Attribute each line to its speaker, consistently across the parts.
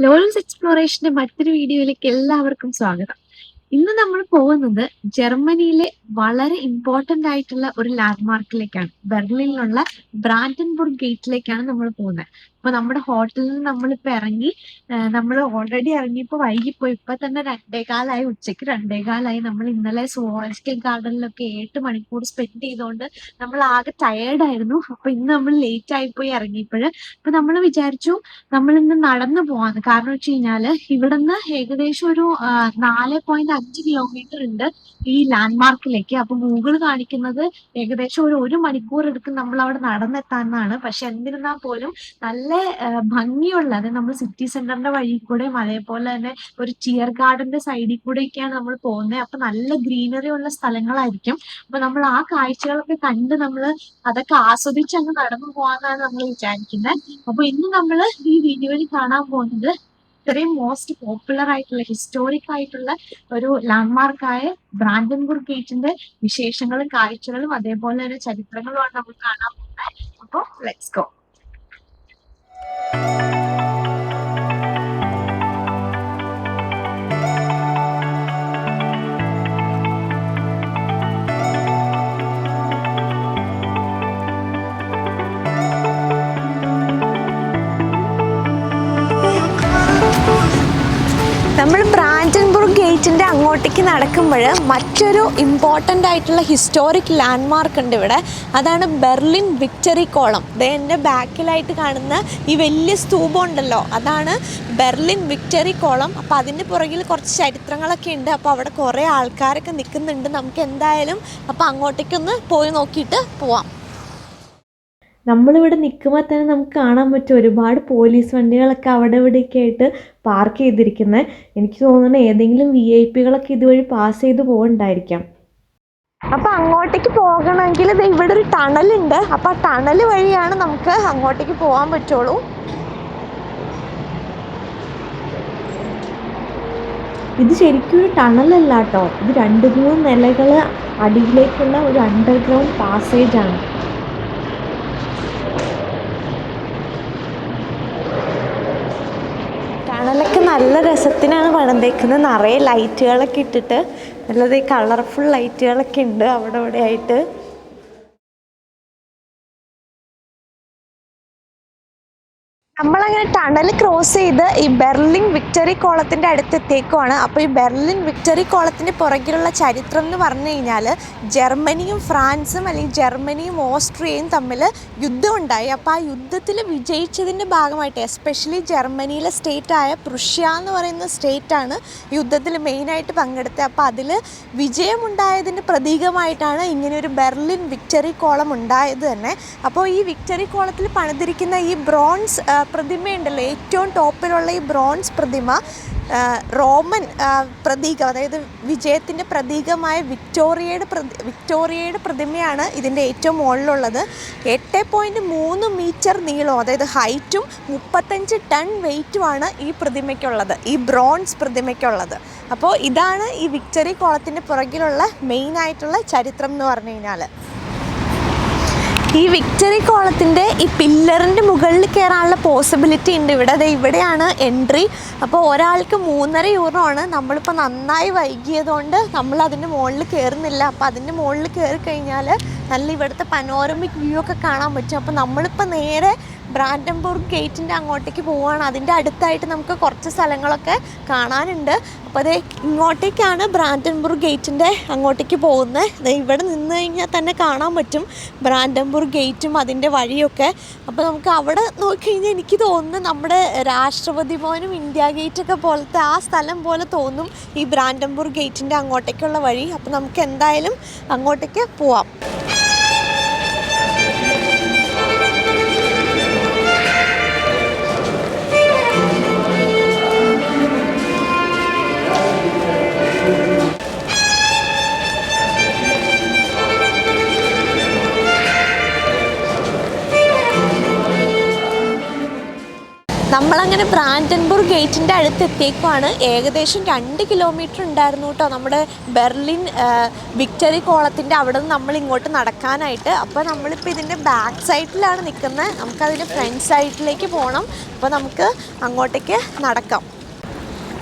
Speaker 1: Lawrence എക്സ്പ്ലോറേഷന്റെ മറ്റൊരു വീഡിയോയിലേക്ക് എല്ലാവർക്കും സ്വാഗതം. ഇന്ന് നമ്മൾ പോകുന്നത് ജർമ്മനിയിലെ വളരെ ഇമ്പോർട്ടന്റ് ആയിട്ടുള്ള ഒരു ലാൻഡ്മാർക്കിലേക്കാണ്. ബെർലിനിലുള്ള ബ്രാൻഡൻബുർഗ് ഗേറ്റിലേക്കാണ് നമ്മൾ പോകുന്നത്. അപ്പൊ നമ്മുടെ ഹോട്ടലിൽ നിന്ന് നമ്മളിപ്പോ ഇറങ്ങി, നമ്മൾ ഓൾറെഡി ഇറങ്ങിയപ്പോ വൈകിപ്പോയി. ഇപ്പൊ തന്നെ 2:15 ഉച്ചയ്ക്ക് 2:15. നമ്മൾ ഇന്നലെ സുവോളജിക്കൽ ഗാർഡനിലൊക്കെ 8 മണിക്കൂർ സ്പെൻഡ് ചെയ്തുകൊണ്ട് നമ്മൾ ആകെ ടയേർഡ് ആയിരുന്നു. അപ്പൊ ഇന്ന് നമ്മൾ ലേറ്റ് ആയിപ്പോയി ഇറങ്ങിയപ്പോഴ്. അപ്പൊ നമ്മൾ വിചാരിച്ചു നമ്മൾ ഇന്ന് നടന്നു പോവാന്ന്. കാരണം വെച്ച് കഴിഞ്ഞാല് ഇവിടുന്ന് ഏകദേശം ഒരു 4.5 കിലോമീറ്റർ ഉണ്ട് ഈ ലാൻഡ്മാർക്കിലേക്ക്. അപ്പൊ ഗൂഗിൾ കാണിക്കുന്നത് ഏകദേശം ഒരു മണിക്കൂർ എടുക്കും നമ്മൾ അവിടെ നടന്നെത്താന്നാണ്. പക്ഷെ എന്നിരുന്നാൽ പോലും നല്ല ഭംഗിയുള്ള, അതായത് നമ്മൾ സിറ്റി സെന്ററിന്റെ വഴി കൂടെയും അതേപോലെ തന്നെ ഒരു ടിയർ ഗാർഡന്റെ സൈഡിൽ കൂടെയൊക്കെയാണ് നമ്മൾ പോകുന്നത്. അപ്പൊ നല്ല ഗ്രീനറി ഉള്ള സ്ഥലങ്ങളായിരിക്കും. അപ്പൊ നമ്മൾ ആ കാഴ്ചകളൊക്കെ കണ്ട് നമ്മൾ അതൊക്കെ ആസ്വദിച്ച് അങ്ങ് നടന്നു പോകാന്നാണ് നമ്മൾ വിചാരിക്കുന്നത്. അപ്പൊ ഇന്ന് നമ്മൾ ഈ വീഡിയോയിൽ കാണാൻ പോകുന്നത് ഇത്രയും മോസ്റ്റ് പോപ്പുലർ ആയിട്ടുള്ള ഹിസ്റ്റോറിക് ആയിട്ടുള്ള ഒരു ലാൻഡ്മാർക്കായ ബ്രാൻഡൻബുർഗ് ഗേറ്റിന്റെ വിശേഷങ്ങളും കാഴ്ചകളും അതേപോലെ തന്നെ ചരിത്രങ്ങളുമാണ് നമ്മൾ കാണാൻ പോകുന്നത്. അപ്പൊ ലെറ്റ്സ് ഗോ.
Speaker 2: നമ്മൾ ബ്രാൻഡൻബുർഗ് ഗേറ്റിൻ്റെ അങ്ങോട്ടേക്ക് നടക്കുമ്പോൾ മറ്റൊരു ഇമ്പോർട്ടൻ്റ് ആയിട്ടുള്ള ഹിസ്റ്റോറിക് ലാൻഡ്മാർക്ക് ഉണ്ട് ഇവിടെ. അതാണ് ബെർലിൻ വിക്ടറി കോളം. എൻ്റെ ബാക്കിലായിട്ട് കാണുന്ന ഈ വലിയ സ്തൂപം ഉണ്ടല്ലോ, അതാണ് ബെർലിൻ വിക്ടറി കോളം. അപ്പോൾ അതിൻ്റെ പുറകിൽ കുറച്ച് ചരിത്രങ്ങളൊക്കെ ഉണ്ട്. അപ്പോൾ അവിടെ കുറേ ആൾക്കാരൊക്കെ നിൽക്കുന്നുണ്ട്. നമുക്ക് എന്തായാലും അപ്പോൾ അങ്ങോട്ടേക്കൊന്ന് പോയി നോക്കിയിട്ട് പോവാം.
Speaker 3: നമ്മളിവിടെ നിൽക്കുമ്പോൾ തന്നെ നമുക്ക് കാണാൻ പറ്റും ഒരുപാട് പോലീസ് വണ്ടികളൊക്കെ അവിടെ ഇവിടെയൊക്കെ ആയിട്ട് പാർക്ക് ചെയ്തിരിക്കുന്നത്. എനിക്ക് തോന്നുന്നു ഏതെങ്കിലും VIP-കളൊക്കെ ഇതുവഴി പാസ് ചെയ്ത് പോകുന്നുണ്ടായിരിക്കാം.
Speaker 2: അപ്പോൾ അങ്ങോട്ടേക്ക് പോകണമെങ്കിൽ ഇവിടെ ഒരു ടണലുണ്ട്. അപ്പോൾ ആ ടണൽ വഴിയാണ് നമുക്ക് അങ്ങോട്ടേക്ക് പോകാൻ പറ്റുള്ളൂ.
Speaker 3: ഇത് ശരിക്കും ഒരു ടണലല്ല കേട്ടോ, ഇത് 2-3 നിലകൾ അടിയിലേക്കുള്ള ഒരു അണ്ടർഗ്രൗണ്ട് പാസേജ് ആണ്.
Speaker 2: ടണലൊക്കെ നല്ല രസത്തിനാണ് പണിതേക്കുന്നത്. നിറയെ ലൈറ്റുകളൊക്കെ ഇട്ടിട്ട് നല്ലത് കളർഫുൾ ലൈറ്റുകളൊക്കെ ഉണ്ട് അവിടെ ഇവിടെ ആയിട്ട്. നമ്മളങ്ങനെ ടണൽ ക്രോസ് ചെയ്ത് ഈ ബെർലിൻ വിക്ടറി കോളത്തിൻ്റെ അടുത്തെത്തേക്കുവാണ്. അപ്പോൾ ഈ ബെർലിൻ വിക്ടറി കോളത്തിൻ്റെ പുറകിലുള്ള ചരിത്രം എന്ന് പറഞ്ഞു കഴിഞ്ഞാൽ ജർമ്മനിയും ഫ്രാൻസും അല്ലെങ്കിൽ ജർമ്മനിയും ഓസ്ട്രിയയും തമ്മിൽ യുദ്ധമുണ്ടായി. അപ്പോൾ ആ യുദ്ധത്തിൽ വിജയിച്ചതിൻ്റെ ഭാഗമായിട്ട് എസ്പെഷ്യലി ജർമ്മനിയിലെ സ്റ്റേറ്റായ പ്രൂഷ്യ എന്ന് പറയുന്ന സ്റ്റേറ്റാണ് യുദ്ധത്തിൽ മെയിനായിട്ട് പങ്കെടുത്തത്. അപ്പോൾ അതിൽ വിജയമുണ്ടായതിൻ്റെ പ്രതീകമായിട്ടാണ് ഇങ്ങനെയൊരു ബെർലിൻ വിക്ടറി കോളം ഉണ്ടായത് തന്നെ. അപ്പോൾ ഈ വിക്ടറി കോളത്തിൽ പണിതിരിക്കുന്ന ഈ ബ്രോൺസ് പ്രതിമയുണ്ടല്ലോ, ഏറ്റവും ടോപ്പിലുള്ള ഈ ബ്രോൺസ് പ്രതിമ റോമൻ പ്രതീകം, അതായത് വിജയത്തിൻ്റെ പ്രതീകമായ വിക്ടോറിയയുടെ പ്രതിമയാണ് ഇതിൻ്റെ ഏറ്റവും മുകളിലുള്ളത്. 8.3 മീറ്റർ നീളവും അതായത് ഹൈറ്റും 35 ടൺ വെയ്റ്റുമാണ് ഈ പ്രതിമയ്ക്കുള്ളത്, ഈ ബ്രോൺസ് പ്രതിമയ്ക്കുള്ളത്. അപ്പോൾ ഇതാണ് ഈ വിക്ടറി കോളത്തിൻ്റെ പുറകിലുള്ള മെയിനായിട്ടുള്ള ചരിത്രം എന്ന് പറഞ്ഞു കഴിഞ്ഞാൽ. ഈ വിക്ടറി കോളത്തിൻ്റെ ഈ പില്ലറിൻ്റെ മുകളിൽ കയറാനുള്ള പോസിബിലിറ്റി ഉണ്ട് ഇവിടെ. ഇവിടെയാണ് എൻട്രി. അപ്പോൾ ഒരാൾക്ക് 3.5 യൂറോ ആണ്. നമ്മളിപ്പോൾ നന്നായി വൈകിയതുകൊണ്ട് നമ്മൾ അതിൻ്റെ മുകളിൽ കയറുന്നില്ല. അപ്പോൾ അതിൻ്റെ മുകളിൽ കയറി കഴിഞ്ഞാൽ നല്ല ഇവിടുത്തെ പനോരമിക് വ്യൂ ഒക്കെ കാണാൻ പറ്റും. അപ്പോൾ നമ്മളിപ്പോൾ നേരെ ബ്രാൻഡൻബുർഗ് ഗേറ്റിൻ്റെ അങ്ങോട്ടേക്ക് പോവുകയാണ്. അതിൻ്റെ അടുത്തായിട്ട് നമുക്ക് കുറച്ച് സ്ഥലങ്ങളൊക്കെ കാണാനുണ്ട്. അപ്പോൾ അത് ഇങ്ങോട്ടേക്കാണ് ബ്രാൻഡൻബുർഗ് ഗേറ്റിൻ്റെ അങ്ങോട്ടേക്ക് പോകുന്നത്. ഇവിടെ നിന്ന് കഴിഞ്ഞാൽ തന്നെ കാണാൻ പറ്റും ബ്രാൻഡൻബുർഗ് ഗേറ്റും അതിൻ്റെ വഴിയൊക്കെ. അപ്പോൾ നമുക്ക് അവിടെ നോക്കിക്കഴിഞ്ഞാൽ എനിക്ക് തോന്നുന്നു നമ്മുടെ രാഷ്ട്രപതി ഭവനും ഇന്ത്യ ഗേറ്റൊക്കെ പോലത്തെ ആ സ്ഥലം പോലെ തോന്നും ഈ ബ്രാൻഡൻബുർഗ് ഗേറ്റിൻ്റെ അങ്ങോട്ടേക്കുള്ള വഴി. അപ്പോൾ നമുക്ക് എന്തായാലും അങ്ങോട്ടേക്ക് പോവാം. നമ്മളങ്ങനെ ബ്രാൻഡൻബുർഗ് ഗേറ്റിൻ്റെ അടുത്ത് എത്തിയേക്കുവാണ്. ഏകദേശം 2 കിലോമീറ്റർ ഉണ്ടായിരുന്നു കേട്ടോ നമ്മുടെ ബെർലിൻ വിക്ടറി കോളത്തിൻ്റെ അവിടെ നിന്ന് നമ്മൾ ഇങ്ങോട്ട് നടക്കാനായിട്ട്. അപ്പോൾ നമ്മളിപ്പോൾ ഇതിൻ്റെ ബാക്ക് സൈഡിലാണ് നിൽക്കുന്നത്. നമുക്കതിൻ്റെ ഫ്രണ്ട് സൈഡിലേക്ക് പോകണം. അപ്പോൾ നമുക്ക് അങ്ങോട്ടേക്ക് നടക്കാം.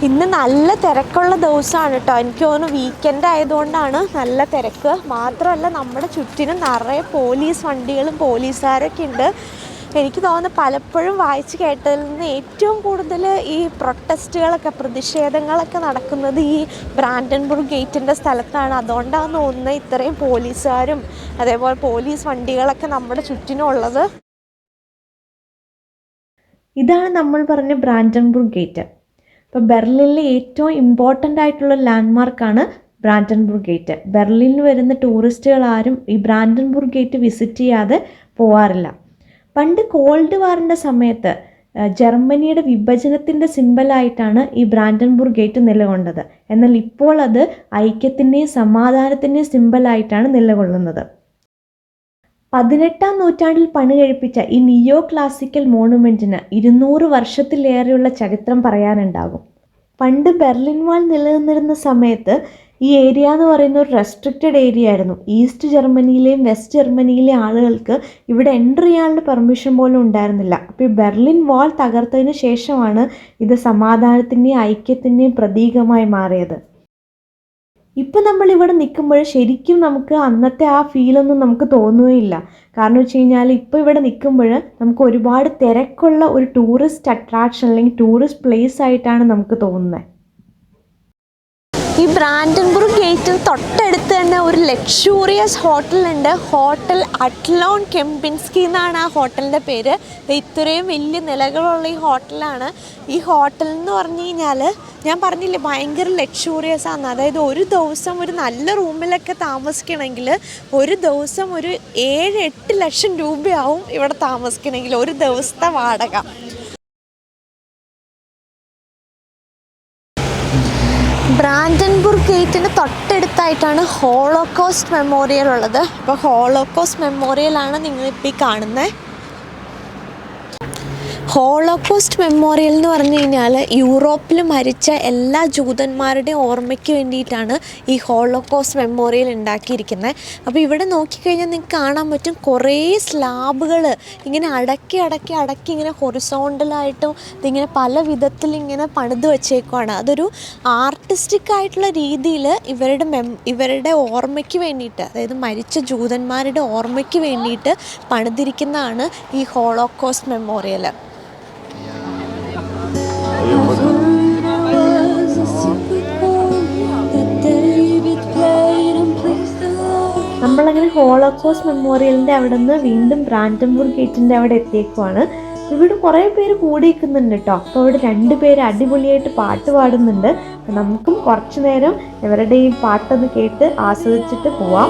Speaker 2: ഇന്ന് നല്ല തിരക്കുള്ള ദിവസമാണ് കേട്ടോ. എനിക്ക് തോന്നുന്നു വീക്കെൻഡ് ആയതുകൊണ്ടാണ് നല്ല തിരക്ക്. മാത്രമല്ല നമ്മുടെ ചുറ്റിനും നിറയെ പോലീസ് വണ്ടികളും പോലീസുകാരൊക്കെ ഉണ്ട്. എനിക്ക് തോന്നുന്നു പലപ്പോഴും വായിച്ച് കേട്ടതിൽ നിന്ന് ഏറ്റവും കൂടുതൽ ഈ പ്രൊട്ടസ്റ്റുകളൊക്കെ പ്രതിഷേധങ്ങളൊക്കെ നടക്കുന്നത് ഈ ബ്രാൻഡൻബുർഗ് ഗേറ്റിൻ്റെ സ്ഥലത്താണ്. അതുകൊണ്ടാണ് തോന്നുന്നത് ഇത്രയും പോലീസുകാരും അതേപോലെ പോലീസ് വണ്ടികളൊക്കെ നമ്മുടെ ചുറ്റിനും ഉള്ളത്.
Speaker 3: ഇതാണ് നമ്മൾ പറഞ്ഞ ബ്രാൻഡൻബുർഗ് ഗേറ്റ്. ഇപ്പോൾ ബെർലിനിലെ ഏറ്റവും ഇമ്പോർട്ടൻ്റ് ആയിട്ടുള്ള ലാൻഡ്മാർക്കാണ് ബ്രാൻഡൻബുർഗ് ഗേറ്റ്. ബെർലിനിൽ വരുന്ന ടൂറിസ്റ്റുകൾ ആരും ഈ ബ്രാൻഡൻബുർഗ് ഗേറ്റ് വിസിറ്റ് ചെയ്യാതെ പോവാറില്ല. പണ്ട് കോൾഡ് വാറിൻ്റെ സമയത്ത് ജർമ്മനിയുടെ വിഭജനത്തിൻ്റെ സിമ്പലായിട്ടാണ് ഈ ബ്രാൻഡൻബുർഗ് ഗേറ്റ് നിലകൊണ്ടത്. എന്നാൽ ഇപ്പോൾ അത് ഐക്യത്തിൻ്റെയും സമാധാനത്തിൻ്റെയും സിമ്പലായിട്ടാണ് നിലകൊള്ളുന്നത്. 18-ാം നൂറ്റാണ്ടിൽ പണി കഴിപ്പിച്ച ഈ നിയോ ക്ലാസിക്കൽ മോണുമെൻറ്റിന് 200 വർഷത്തിലേറെയുള്ള ചരിത്രം പറയാനുണ്ടാകും. പണ്ട് ബെർലിൻ വാൾ നിലനിന്നിരുന്ന സമയത്ത് ഈ ഏരിയ എന്ന് പറയുന്ന ഒരു റെസ്ട്രിക്റ്റഡ് ഏരിയ ആയിരുന്നു. ഈസ്റ്റ് ജർമ്മനിയിലെയും വെസ്റ്റ് ജർമ്മനിയിലെ ആളുകൾക്ക് ഇവിടെ എൻട്രി ചെയ്യാനുള്ള പെർമിഷൻ പോലും ഉണ്ടായിരുന്നില്ല. അപ്പോൾ ഈ ബെർലിൻ വാൾ തകർത്തതിന് ശേഷമാണ് ഇത് സമാധാനത്തിൻ്റെയും ഐക്യത്തിൻ്റെയും പ്രതീകമായി മാറിയത്. ഇപ്പം നമ്മളിവിടെ നിൽക്കുമ്പോൾ ശരിക്കും നമുക്ക് അന്നത്തെ ആ ഫീലൊന്നും നമുക്ക് തോന്നുകയില്ല. കാരണം വെച്ച് കഴിഞ്ഞാൽ ഇപ്പോൾ ഇവിടെ നിൽക്കുമ്പോൾ നമുക്ക് ഒരുപാട് തിരക്കുള്ള ഒരു ടൂറിസ്റ്റ് അട്രാക്ഷൻ അല്ലെങ്കിൽ ടൂറിസ്റ്റ് പ്ലേസ് ആയിട്ടാണ് നമുക്ക് തോന്നുന്നത്.
Speaker 2: ഈ ബ്രാൻഡൻബുർഗ് ഗേറ്റിൽ തൊട്ടടുത്ത് തന്നെ ഒരു ലക്ഷൂറിയസ് ഹോട്ടലുണ്ട്. ഹോട്ടൽ അറ്റ്ലോൺ കെംപിൻസ്കി എന്നാണ് ആ ഹോട്ടലിൻ്റെ പേര്. ഇത്രയും വലിയ നിലകളുള്ള ഈ ഹോട്ടലാണ്. ഈ ഹോട്ടൽ എന്ന് പറഞ്ഞു കഴിഞ്ഞാൽ ഞാൻ പറഞ്ഞില്ലേ ഭയങ്കര ലക്ഷൂറിയസ് ആണ്. അതായത് ഒരു ദിവസം ഒരു നല്ല റൂമിലൊക്കെ താമസിക്കണമെങ്കിൽ ഒരു ദിവസം ഒരു 7-8 ലക്ഷം രൂപയാവും ഇവിടെ താമസിക്കണമെങ്കിൽ ഒരു ദിവസത്തെ വാടക. ബ്രാൻഡൻബുർഗ് ഗേറ്റിന് തൊട്ടടുത്തായിട്ടാണ് ഹോളോകോസ്റ്റ് മെമ്മോറിയൽ ഉള്ളത്. അപ്പോൾ ഹോളോകോസ്റ്റ് മെമ്മോറിയലാണ് നിങ്ങളിപ്പോൾ ഈ കാണുന്നത്. ഹോളോകോസ്റ്റ് മെമ്മോറിയൽ എന്ന് പറഞ്ഞു കഴിഞ്ഞാൽ യൂറോപ്പിൽ മരിച്ച എല്ലാ ജൂതന്മാരുടെയും ഓർമ്മയ്ക്ക് വേണ്ടിയിട്ടാണ് ഈ ഹോളോകോസ്റ്റ് മെമ്മോറിയൽ ഉണ്ടാക്കിയിരിക്കുന്നത്. അപ്പോൾ ഇവിടെ നോക്കിക്കഴിഞ്ഞാൽ നിങ്ങൾക്ക് കാണാൻ പറ്റും കുറേ സ്ലാബുകൾ ഇങ്ങനെ അടക്കി ഇങ്ങനെ ഹൊറിസോണ്ടലായിട്ടും ഇതിങ്ങനെ പല വിധത്തിൽ ഇങ്ങനെ പണിത് വെച്ചേക്കുവാണ്. അതൊരു ആർട്ടിസ്റ്റിക് ആയിട്ടുള്ള രീതിയിൽ ഇവരുടെ ഓർമ്മയ്ക്ക് വേണ്ടിയിട്ട്, അതായത് മരിച്ച ജൂതന്മാരുടെ ഓർമ്മയ്ക്ക് വേണ്ടിയിട്ട് പണിതിരിക്കുന്നതാണ് ഈ ഹോളോകോസ്റ്റ് മെമ്മോറിയൽ.
Speaker 3: നമ്മളങ്ങനെ ഹോളോകോസ്റ്റ് മെമ്മോറിയലിൻ്റെ അവിടെ നിന്ന് വീണ്ടും ബ്രാൻഡൻബുർഗ് ഗേറ്റിൻ്റെ അവിടെ എത്തിയേക്കുവാണ്. ഇവിടെ കുറേ പേര് കൂടിയിരിക്കുന്നുണ്ട് കേട്ടോ. അപ്പോൾ ഇവിടെ 2 പേര് അടിപൊളിയായിട്ട് പാട്ട് പാടുന്നുണ്ട്. നമുക്കും കുറച്ച് നേരം ഇവരുടെ ഈ പാട്ടൊന്ന് കേട്ട് ആസ്വദിച്ചിട്ട് പോവാം.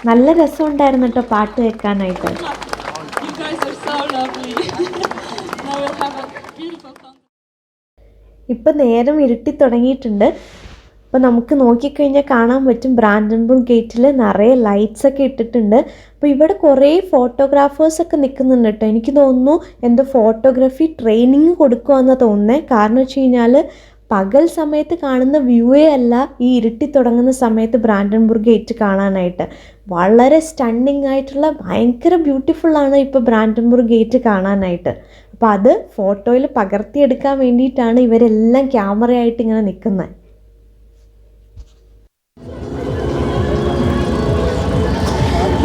Speaker 3: നല്ല രസമുണ്ടായിരുന്നു കേട്ടോ പാട്ട് കേൾക്കാനായിട്ട്. ഇപ്പം നേരം ഇരുട്ടി തുടങ്ങിയിട്ടുണ്ട്. അപ്പോൾ നമുക്ക് നോക്കിക്കഴിഞ്ഞാൽ കാണാൻ പറ്റും ബ്രാൻഡൻബുർഗ് ഗേറ്റിൽ നിറയെ ലൈറ്റ്സൊക്കെ ഇട്ടിട്ടുണ്ട്. അപ്പോൾ ഇവിടെ കുറേ ഫോട്ടോഗ്രാഫേഴ്സൊക്കെ നിൽക്കുന്നുണ്ട് കേട്ടോ. എനിക്ക് തോന്നുന്നു എന്തോ ഫോട്ടോഗ്രാഫി ട്രെയിനിങ് കൊടുക്കുകയെന്നാണ് തോന്നുന്നത്. കാരണം വെച്ച് കഴിഞ്ഞാൽ പകൽ സമയത്ത് കാണുന്ന വ്യൂവേ അല്ല ഈ ഇരുട്ടി തുടങ്ങുന്ന സമയത്ത് ബ്രാൻഡൻബുർഗ് ഗേറ്റ് കാണാനായിട്ട്. വളരെ സ്റ്റണ്ണിങ് ആയിട്ടുള്ള ഭയങ്കര ബ്യൂട്ടിഫുള്ളാണ് ഇപ്പോൾ ബ്രാൻഡൻബുർഗ് ഗേറ്റ് കാണാനായിട്ട്. അപ്പോൾ അത് ഫോട്ടോയിൽ പകർത്തിയെടുക്കാൻ വേണ്ടിയിട്ടാണ് ഇവരെല്ലാം ക്യാമറയായിട്ട് ഇങ്ങനെ നിൽക്കുന്നത്.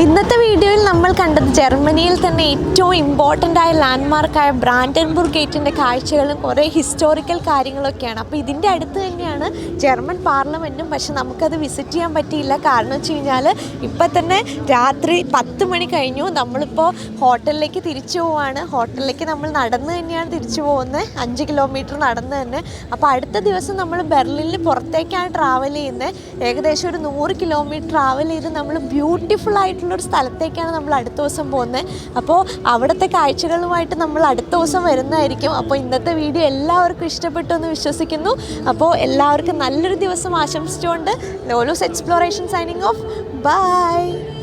Speaker 2: ഇന്നത്തെ വീഡിയോയിൽ നമ്മൾ കണ്ടത് ജർമ്മനിയിൽ തന്നെ ഏറ്റവും ഇമ്പോർട്ടൻ്റ് ആയ ലാൻഡ്മാർക്കായ ബ്രാൻഡൻബുർഗ് ഗേറ്റിൻ്റെ കാഴ്ചകളും കുറേ ഹിസ്റ്റോറിക്കൽ കാര്യങ്ങളൊക്കെയാണ്. അപ്പോൾ ഇതിൻ്റെ അടുത്ത് തന്നെയാണ് ജർമ്മൻ പാർലമെൻറ്റും. പക്ഷെ നമുക്കത് വിസിറ്റ് ചെയ്യാൻ പറ്റിയില്ല. കാരണം വെച്ച് കഴിഞ്ഞാൽ ഇപ്പം തന്നെ രാത്രി 10 മണി കഴിഞ്ഞു. നമ്മളിപ്പോൾ ഹോട്ടലിലേക്ക് തിരിച്ചു പോവുകയാണ്. ഹോട്ടലിലേക്ക് നമ്മൾ നടന്ന് തന്നെയാണ് തിരിച്ചു പോകുന്നത്, 5 കിലോമീറ്റർ നടന്ന് തന്നെ. അപ്പോൾ അടുത്ത ദിവസം നമ്മൾ ബെർലിനിൽ പുറത്തേക്കാണ് ട്രാവൽ ചെയ്യുന്നത്. ഏകദേശം ഒരു 100 കിലോമീറ്റർ ട്രാവൽ ചെയ്ത് നമ്മൾ ബ്യൂട്ടിഫുൾ ആയിട്ടുള്ളൊരു സ്ഥലത്തേക്കാണ് നമ്മൾ അടുത്ത ദിവസം പോകുന്നത്. അപ്പോൾ അവിടുത്തെ കാഴ്ചകളുമായിട്ട് നമ്മൾ അടുത്ത ദിവസം വരുന്നതായിരിക്കും. അപ്പോൾ ഇന്നത്തെ വീഡിയോ എല്ലാവർക്കും ഇഷ്ടപ്പെട്ടു എന്ന് വിശ്വസിക്കുന്നു. അപ്പോൾ എല്ലാവർക്കും നല്ലൊരു ദിവസം ആശംസിച്ചുകൊണ്ട് ലോലൂസ് എക്സ്പ്ലോറേഷൻ സൈനിങ് ഓഫ്. ബൈ.